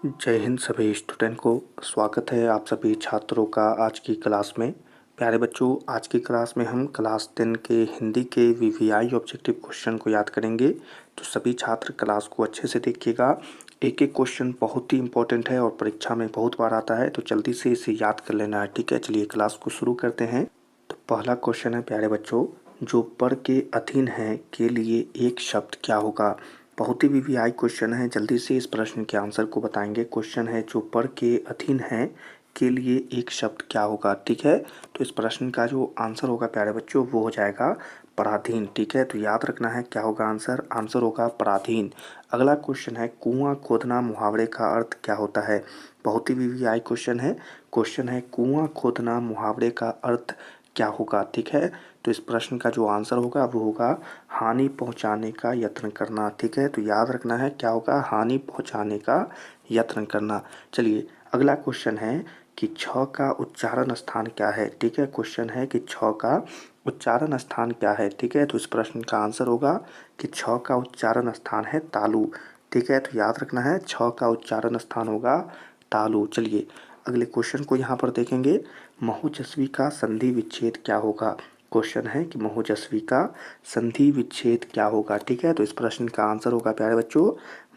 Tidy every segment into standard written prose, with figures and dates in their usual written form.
जय हिंद सभी स्टूडेंट को। स्वागत है आप सभी छात्रों का आज की क्लास में। प्यारे बच्चों, आज की क्लास में हम क्लास 10 के हिंदी के वीवीआई ऑब्जेक्टिव क्वेश्चन को याद करेंगे। तो सभी छात्र क्लास को अच्छे से देखिएगा। एक एक क्वेश्चन बहुत ही इंपॉर्टेंट है और परीक्षा में बहुत बार आता है, तो जल्दी से इसे याद कर लेना है। ठीक है, चलिए क्लास को शुरू करते हैं। तो पहला क्वेश्चन है प्यारे बच्चों, जो पर के अधीन है के लिए एक शब्द क्या होगा। बहुत ही वीवीआई क्वेश्चन है, जल्दी से इस प्रश्न के आंसर को बताएंगे। क्वेश्चन है जो पर के अधीन है के लिए एक शब्द क्या होगा। ठीक है, तो इस प्रश्न का जो आंसर होगा प्यारे बच्चों वो हो जाएगा पराधीन। ठीक है, तो याद रखना है क्या होगा आंसर। आंसर होगा पराधीन। अगला क्वेश्चन है कुआं खोदना मुहावरे का अर्थ क्या होता है। बहुत ही वीवीआई क्वेश्चन है। क्वेश्चन है कुआं खोदना मुहावरे का अर्थ क्या होगा। ठीक है, तो इस प्रश्न का जो आंसर होगा वो होगा हानि पहुंचाने का यत्न करना। ठीक है, तो याद रखना है क्या होगा, हानि पहुंचाने का यत्न करना। चलिए अगला क्वेश्चन है कि छ का उच्चारण स्थान क्या है। ठीक है, क्वेश्चन है कि छ का उच्चारण स्थान क्या है। ठीक है, तो इस प्रश्न का आंसर होगा कि छ का उच्चारण स्थान है तालु। ठीक है, तो याद रखना है छ का उच्चारण स्थान होगा तालु। चलिए अगले क्वेश्चन को यहाँ पर देखेंगे। बहुजस्वी का संधि विच्छेद क्या होगा। क्वेश्चन है कि बहुजस्वी का संधि विच्छेद क्या होगा। ठीक है, तो इस प्रश्न का आंसर होगा प्यारे बच्चों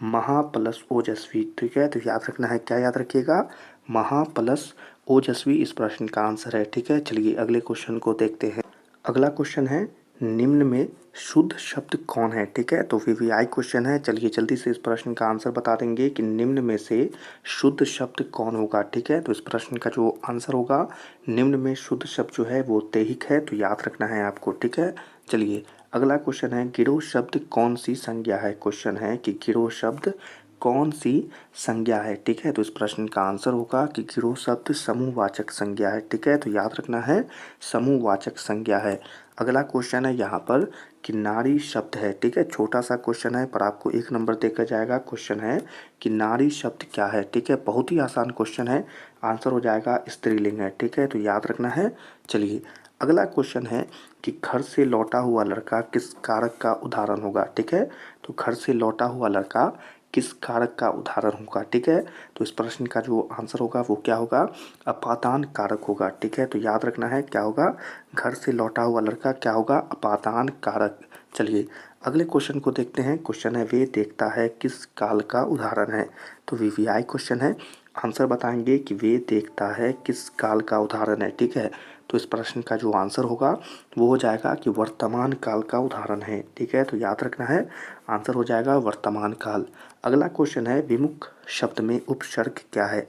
महा प्लस ओजस्वी। ठीक है, तो याद रखना है क्या याद रखिएगा, महा प्लस ओजस्वी इस प्रश्न का आंसर है। ठीक है, चलिए अगले क्वेश्चन को देखते हैं। अगला क्वेश्चन है निम्न में शुद्ध शब्द कौन है। ठीक है, तो वीवीआई क्वेश्चन है। चलिए जल्दी से इस प्रश्न का आंसर बता देंगे कि निम्न में से शुद्ध शब्द कौन होगा। ठीक है, तो इस प्रश्न का जो आंसर होगा निम्न में शुद्ध शब्द जो है वो दैहिक है, तो याद रखना है आपको। ठीक है, चलिए अगला क्वेश्चन है गिरोह शब्द कौन सी संज्ञा है। क्वेश्चन है कि गिरोह शब्द कौन सी संज्ञा है। ठीक है, तो इस प्रश्न का आंसर होगा कि गिरोह शब्द समूहवाचक संज्ञा है। ठीक है, तो याद रखना है समूहवाचक संज्ञा है। अगला क्वेश्चन है यहाँ पर कि नारी शब्द है। ठीक है, छोटा सा क्वेश्चन है पर आपको 1 नंबर देकर जाएगा। क्वेश्चन है कि नारी शब्द क्या है। ठीक है, बहुत ही आसान क्वेश्चन है, आंसर हो जाएगा स्त्रीलिंग है। ठीक है, तो याद रखना है। चलिए अगला क्वेश्चन है कि घर से लौटा हुआ लड़का किस कारक का उदाहरण होगा। ठीक है, तो घर से लौटा हुआ लड़का किस कारक का उदाहरण होगा। ठीक है, तो इस प्रश्न का जो आंसर होगा वो क्या होगा, अपादान कारक होगा। ठीक है, तो याद रखना है क्या होगा, घर से लौटा हुआ लड़का क्या होगा, अपादान कारक। चलिए अगले क्वेश्चन को देखते हैं। क्वेश्चन है वे देखता है किस काल का उदाहरण है। तो वीवीआई क्वेश्चन है, आंसर बताएंगे कि वे देखता है किस काल का उदाहरण है। ठीक है, तो इस प्रश्न का जो आंसर होगा वो हो जाएगा कि वर्तमान काल का उदाहरण है। ठीक है, तो याद रखना है आंसर हो जाएगा वर्तमान काल। अगला क्वेश्चन है विमुख शब्द में उपसर्ग क्या है।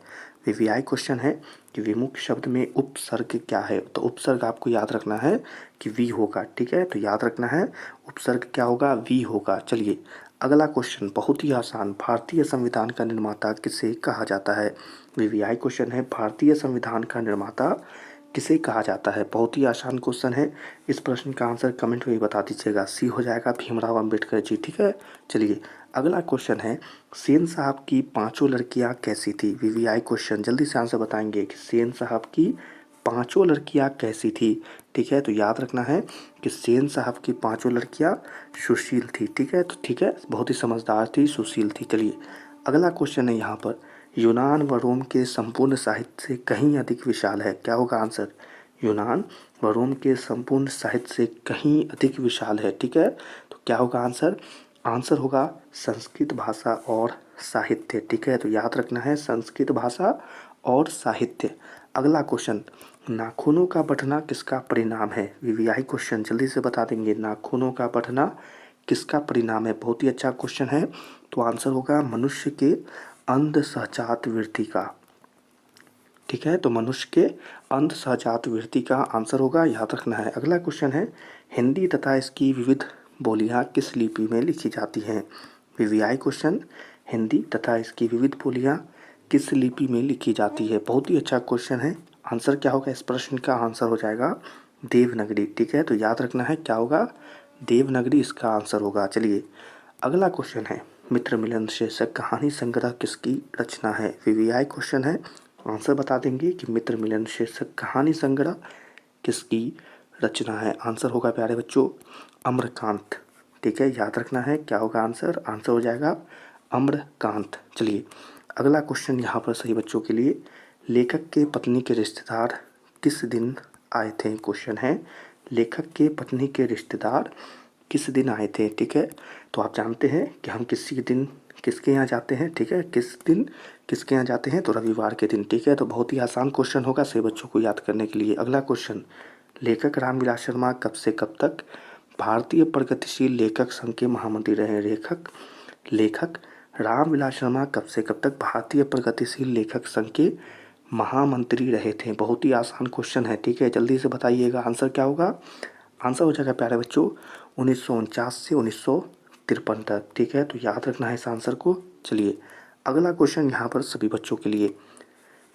वीवीआई क्वेश्चन है कि विमुख शब्द में उपसर्ग क्या है। तो उपसर्ग आपको याद रखना है कि वी होगा। ठीक है, तो याद रखना है उपसर्ग क्या होगा, वी होगा। चलिए अगला क्वेश्चन बहुत ही आसान, भारतीय संविधान का निर्माता किसे कहा जाता है। वीवीआई क्वेश्चन है भारतीय संविधान का निर्माता किसे कहा जाता है। बहुत ही आसान क्वेश्चन है, इस प्रश्न का आंसर कमेंट में ही बता दीजिएगा। सी हो जाएगा भीमराव अंबेडकर जी। ठीक है, चलिए अगला क्वेश्चन है सेन साहब की पांचों लड़कियां कैसी थी। वीवीआई क्वेश्चन, जल्दी से आंसर बताएंगे कि सेन साहब की पांचों लड़कियां कैसी थी। ठीक है, तो याद रखना है कि सेन साहब की पांचों लड़कियां सुशील थी। ठीक है, तो ठीक है, बहुत ही समझदार थी, सुशील थी। चलिए अगला क्वेश्चन है यहाँ पर यूनान व रोम के संपूर्ण साहित्य से कहीं अधिक विशाल है। क्या होगा आंसर, यूनान व रोम के संपूर्ण साहित्य से कहीं अधिक विशाल है। ठीक है, तो क्या होगा आंसर, आंसर होगा संस्कृत भाषा और साहित्य। ठीक है, तो याद रखना है संस्कृत भाषा और साहित्य। अगला क्वेश्चन नाखूनों का बढ़ना किसका परिणाम है। वीवीआई क्वेश्चन, जल्दी से बता देंगे नाखूनों का बढ़ना किसका परिणाम है। बहुत ही अच्छा क्वेश्चन है, तो आंसर होगा मनुष्य के अंध सहजात वृत्ति का। ठीक है, तो मनुष्य के अंध सहजात वृत्ति का आंसर होगा, याद रखना है। अगला क्वेश्चन है हिंदी तथा इसकी विविध बोलियां किस लिपि में लिखी जाती हैं। वीवीआई क्वेश्चन, हिंदी तथा इसकी विविध बोलियां किस लिपि में लिखी जाती है। बहुत ही अच्छा क्वेश्चन है, आंसर क्या होगा, इस प्रश्न का आंसर हो जाएगा देवनागरी। ठीक है, तो याद रखना है क्या होगा, देवनागरी इसका आंसर होगा। चलिए अगला क्वेश्चन है मित्र मिलन शीर्षक कहानी संग्रह किसकी रचना है। वीवीआई क्वेश्चन है, आंसर बता देंगे कि मित्र मिलन शीर्षक कहानी संग्रह किसकी रचना है। आंसर होगा प्यारे बच्चों अम्रकांत। ठीक है, याद रखना है क्या होगा आंसर, आंसर हो जाएगा अम्रकांत। चलिए अगला क्वेश्चन यहाँ पर सही बच्चों के लिए, लेखक के पत्नी के रिश्तेदार किस दिन आए थे। क्वेश्चन है, लेखक के पत्नी के रिश्तेदार किस दिन आए थे। ठीक है, तो आप जानते हैं कि हम किसी दिन किसके यहाँ जाते हैं। ठीक है, किस दिन किसके यहाँ जाते हैं, तो रविवार के दिन। ठीक है, तो बहुत ही आसान क्वेश्चन होगा सही बच्चों को याद करने के लिए। अगला क्वेश्चन, लेखक रामविलास शर्मा कब से कब तक भारतीय प्रगतिशील लेखक संघ के महामंत्री रहे। लेखक रामविलास शर्मा कब से कब तक भारतीय प्रगतिशील लेखक संघ के महामंत्री रहे थे। बहुत ही आसान क्वेश्चन है। ठीक है, जल्दी से बताइएगा आंसर क्या होगा। आंसर हो जाएगा प्यारे बच्चों 1949 से 1953 तक। ठीक है, तो याद रखना है इस आंसर को। चलिए अगला क्वेश्चन यहाँ पर सभी बच्चों के लिए,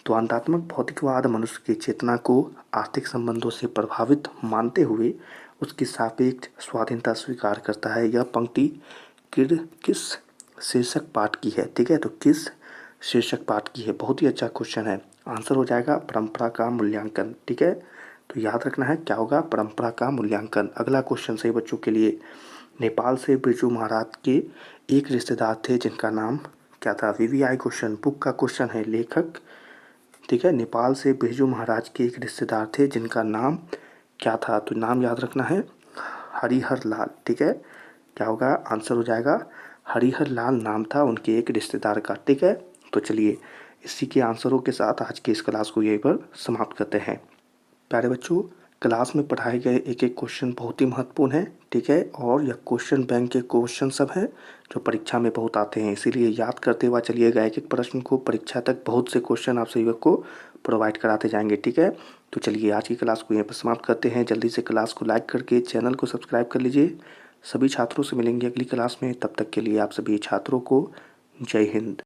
तो अंतात्मक भौतिकवाद मनुष्य की चेतना को आर्थिक संबंधों से प्रभावित मानते हुए उसकी सापेक्ष स्वाधीनता स्वीकार करता है। यह पंक्ति किस शीर्षक पाठ की है। ठीक है, तो किस शीर्षक पाठ की है। बहुत ही अच्छा क्वेश्चन है। आंसर हो जाएगा परंपरा का मूल्यांकन। ठीक है, तो याद रखना है क्या होगा, परंपरा का मूल्यांकन। अगला क्वेश्चन सही बच्चों के लिए, नेपाल से बिरजू महाराज के एक रिश्तेदार थे जिनका नाम क्या था। वीवीआई क्वेश्चन, बुक का क्वेश्चन है। लेखक, ठीक है, नेपाल से बिरजू महाराज के एक रिश्तेदार थे जिनका नाम क्या था, तो नाम याद रखना है हरिहर लाल। ठीक है, क्या होगा, आंसर हो जाएगा हरिहर लाल नाम था उनके एक रिश्तेदार का। ठीक है, तो चलिए इसी के आंसरों के साथ आज की इस क्लास को यहीं पर समाप्त करते हैं। प्यारे बच्चों, क्लास में पढ़ाए गए एक एक क्वेश्चन बहुत ही महत्वपूर्ण है। ठीक है, और यह क्वेश्चन बैंक के क्वेश्चन सब हैं जो परीक्षा में बहुत आते हैं, इसीलिए याद करते हुआ चलिएगा एक एक प्रश्न को। परीक्षा तक बहुत से क्वेश्चन आप सभी को प्रोवाइड कराते जाएंगे। ठीक है, तो चलिए आज की क्लास को यहीं पर समाप्त करते हैं। जल्दी से क्लास को लाइक करके चैनल को सब्सक्राइब कर लीजिए। सभी छात्रों से मिलेंगे अगली क्लास में, तब तक के लिए आप सभी छात्रों को जय हिंद।